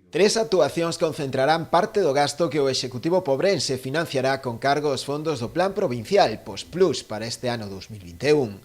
Tres actuacións concentrarán parte do gasto que o Executivo pobrense financiará con cargo aos fondos do Plan Provincial POSPLUS para este ano 2021.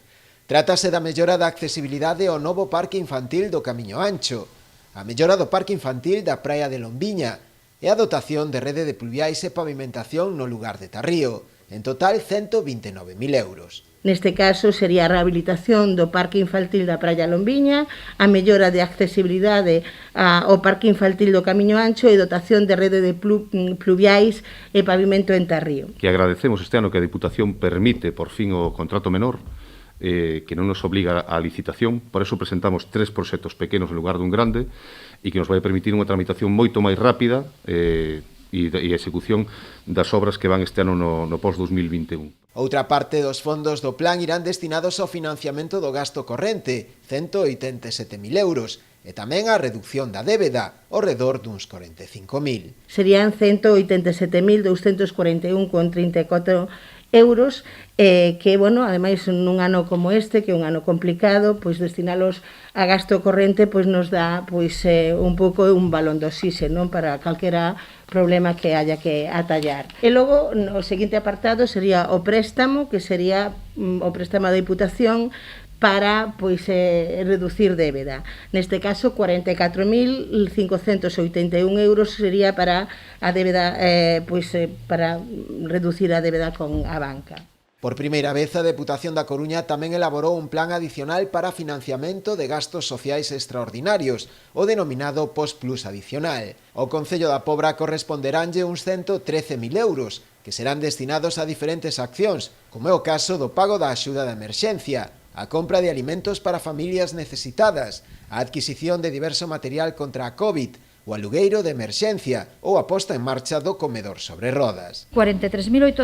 Trátase da mellora da accesibilidade ao novo parque infantil do Camiño Ancho, a mellora do parque infantil da Praia de Lombiña e a dotación de rede de pluviais e pavimentación no lugar de Tarrío, en total 129.000 euros. Neste caso sería a rehabilitación do Parque Infantil da Praia Lombiña, a mellora de accesibilidade ao Parque Infantil do Camiño Ancho e dotación de rede de pluviais e pavimento en Tarrío. Que agradecemos este ano que a Diputación permite por fin o contrato menor, que non nos obliga á licitación, por eso presentamos 3 proxectos pequenos en lugar dun grande e que nos vai permitir unha tramitación moito máis rápida e a execución das obras que van este ano no post-2021. Outra parte dos fondos do plan irán destinados ao financiamento do gasto corrente, 187.000 euros, e tamén á reducción da débeda, ao redor duns 45.000. Serían 187.241,34 euros, que, bueno, ademais, nun ano como este, que é un ano complicado, pois destinalos a gasto corrente pois nos dá pois un pouco un balón de oxígeno para calquera problema que haya que atallar. E logo, o seguinte apartado sería o préstamo, que sería o préstamo da Diputación para pois reducir débeda. Neste caso, 44.581 euros sería para a débeda para reducir a débeda con a banca. Por primeira vez, a Deputación da Coruña tamén elaborou un plan adicional para financiamento de gastos sociais extraordinarios, o denominado POSPLUS adicional. Ao Concello da Pobra corresponderánlle uns 113.000 euros, que serán destinados a diferentes accións, como é o caso do pago da axuda de emerxencia, a compra de alimentos para familias necesitadas, a adquisición de diverso material contra a COVID, o alugueiro de emerxencia ou a posta en marcha do comedor sobre rodas. 43.800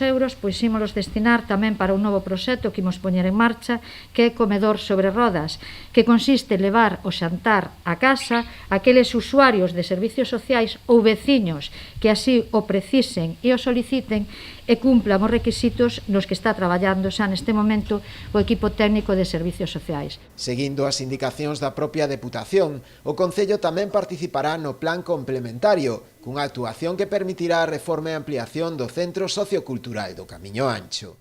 euros pois ímolos destinar tamén para un novo proxecto que imos poñer en marcha, que é Comedor sobre Rodas, que consiste en levar o xantar a casa aqueles usuarios de servicios sociais ou veciños que así o precisen e o soliciten e cumplan os requisitos nos que está traballando xa neste momento o equipo técnico de servicios sociais. Seguindo as indicacións da propia Deputación, o Concello tamén participará no plan complementario, cunha actuación que permitirá a reforma e ampliación do Centro Sociocultural do Camiño Ancho.